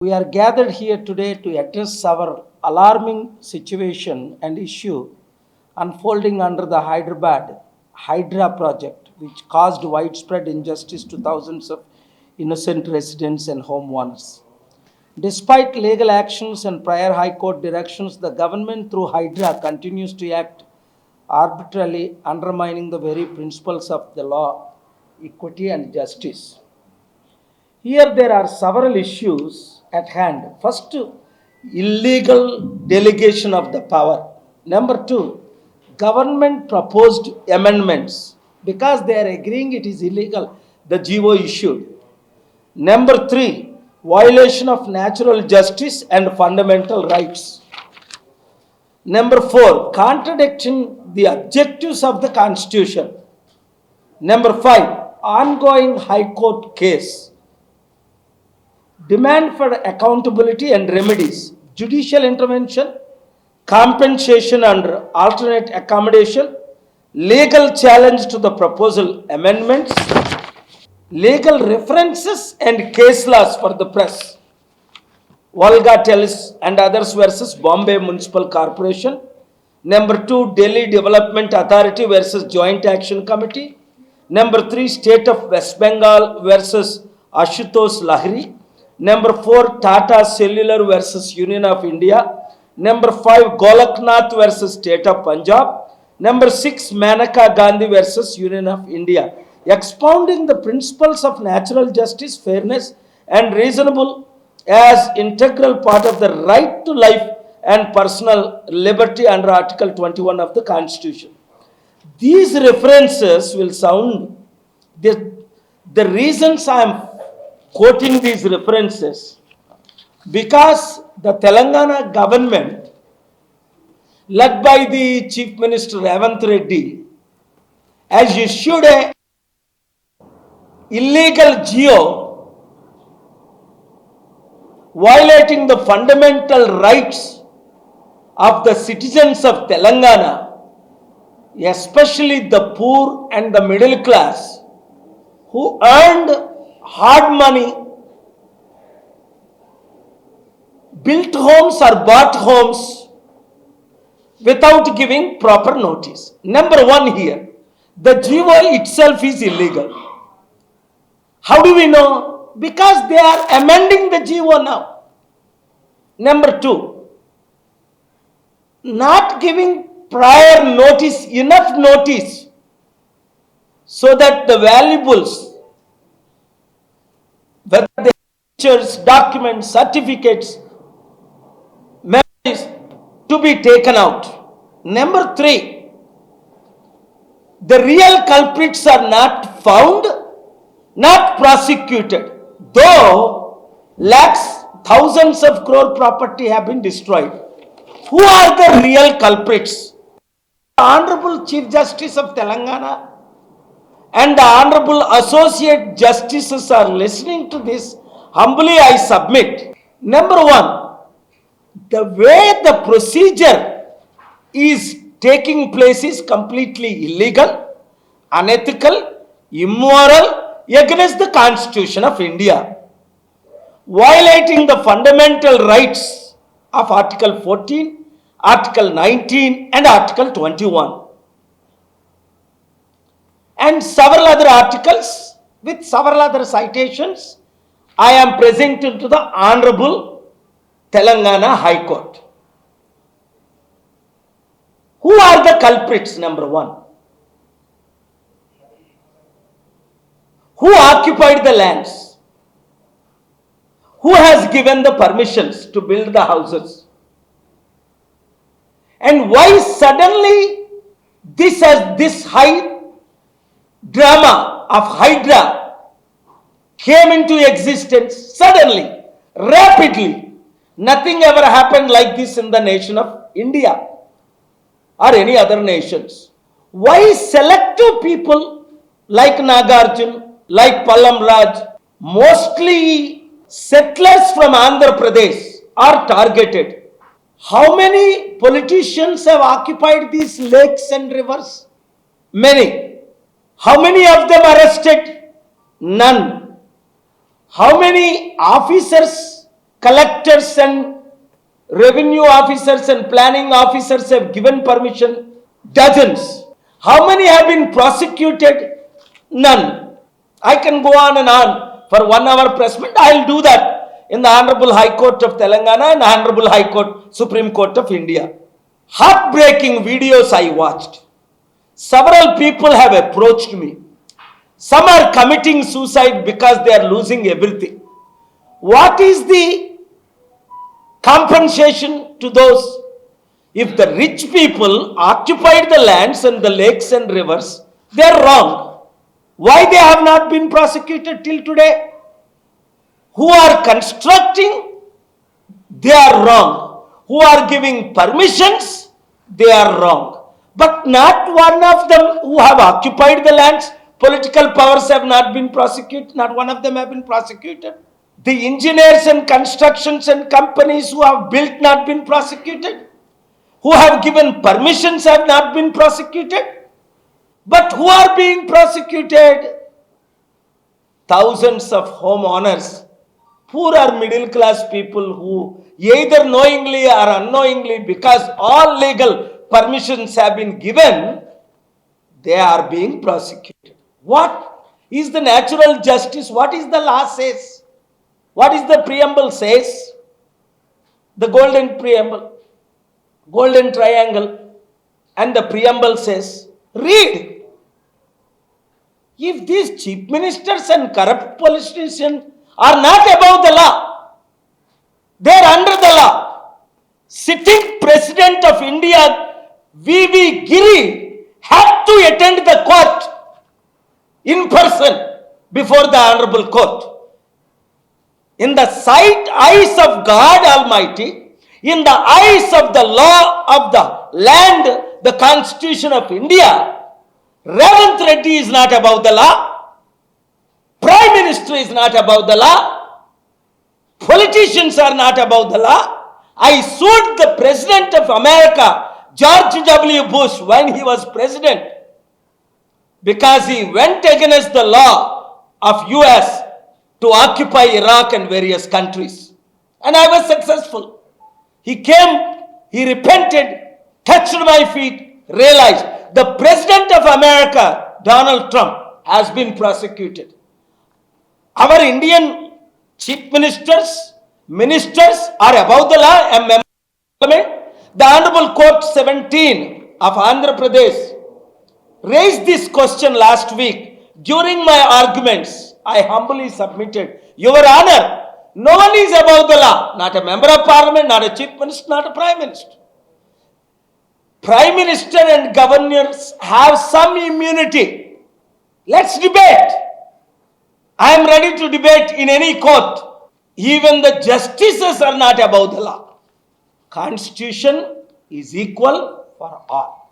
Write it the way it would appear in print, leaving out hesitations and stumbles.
We are gathered here today to address our alarming situation and issue unfolding under the Hyderabad Hydra project, which caused widespread injustice to thousands of innocent residents and homeowners. Despite legal actions and prior High Court directions, the government through Hydra continues to act arbitrarily, undermining the very principles of the law, equity, and justice. Here there are several issues at hand. First, illegal delegation of the power. Number two, government proposed amendments. Because they are agreeing it is illegal, the GO issued. Number three, violation of natural justice and fundamental rights. Number four, contradicting the objectives of the Constitution. Number five, ongoing High Court case. Demand for accountability and remedies, judicial intervention, compensation under alternate accommodation, legal challenge to the proposal amendments, legal references and case laws for the press. Volga Tells and others versus Bombay Municipal Corporation. Number two, Delhi Development Authority versus Joint Action Committee. Number three, State of West Bengal versus Ashutosh Lahiri. Number four, Tata Cellular versus Union of India. Number five, Golaknath versus State of Punjab. Number six, Maneka Gandhi versus Union of India. Expounding the principles of natural justice, fairness, and reasonable as integral part of the right to life and personal liberty under Article 21 of the Constitution. These references will sound, the reasons I am quoting these references, because the Telangana government, led by the Chief Minister Revanth Reddy, has issued a illegal GO violating the fundamental rights of the citizens of Telangana, especially the poor and the middle class, who earned hard money, built homes or bought homes without giving proper notice. Number one here, the GO itself is illegal. How do we know? Because they are amending the GO now. Number two, not giving prior notice, enough notice, so that the valuables, whether they pictures, documents, certificates, memories, to be taken out. Number three, the real culprits are not found, not prosecuted, though lakhs, thousands of crore property have been destroyed. Who are the real culprits? The Honorable Chief Justice of Telangana and the Honorable Associate Justices are listening to this. Humbly I submit. Number one, the way the procedure is taking place is completely illegal, unethical, immoral, against the Constitution of India, violating the fundamental rights of Article 14, Article 19 and Article 21. And several other articles with several other citations I am presenting to the Honorable Telangana High Court. Who are the culprits? Number one, who occupied the lands? Who has given the permissions to build the houses? And why suddenly this high drama of Hydra came into existence suddenly, rapidly? Nothing ever happened like this in the nation of India or any other nations. Why selective people like Nagarjun, like Pallam Raj, mostly settlers from Andhra Pradesh, are targeted? How many politicians have occupied these lakes and rivers? Many. How many of them arrested? None. How many officers collectors and revenue officers and planning officers have given permission, dozens. How many have been prosecuted? None. I can go on and on for 1 hour press meet. I'll do that in the Honorable High Court of Telangana and Honorable High Court, Supreme Court of India. Heartbreaking videos I watched. Several people have approached me. Some are committing suicide because they are losing everything. What is the compensation to those? If the rich people occupied the lands and the lakes and rivers, they are wrong. Why they have not been prosecuted till today? Who are constructing? They are wrong. Who are giving permissions? They are wrong. But not one of them who have occupied the lands, political powers have not been prosecuted. Not one of them have been prosecuted. The engineers and constructions and companies who have built not been prosecuted. Who have given permissions have not been prosecuted. But who are being prosecuted? Thousands of homeowners, poor or middle class people who either knowingly or unknowingly, because all legal permissions have been given, they are being prosecuted. What is the natural justice? What is the law says? What is the preamble says? The golden preamble, golden triangle, and the preamble says, read. If these chief ministers and corrupt politicians are not above the law, they are under the law. Sitting President of India, V.V. Giri, had to attend the court in person before the Honorable Court. In the eyes of God Almighty, in the eyes of the law of the land, the Constitution of India, Revanth Reddy is not above the law. Prime Minister is not above the law. Politicians are not above the law. I sued the President of America, George W. Bush, when he was president, because he went against the law of US to occupy Iraq and various countries. And I was successful. He came, he repented, touched my feet, realized the President of America, Donald Trump, has been prosecuted. Our Indian chief ministers are above the law, a member of parliament. The Honorable Court 17 of Andhra Pradesh raised this question last week. During my arguments, I humbly submitted, Your Honor, no one is above the law, not a member of parliament, not a chief minister, not a prime minister. Prime Minister and governors have some immunity. Let's debate. I am ready to debate in any court. Even the justices are not above the law. Constitution is equal for all.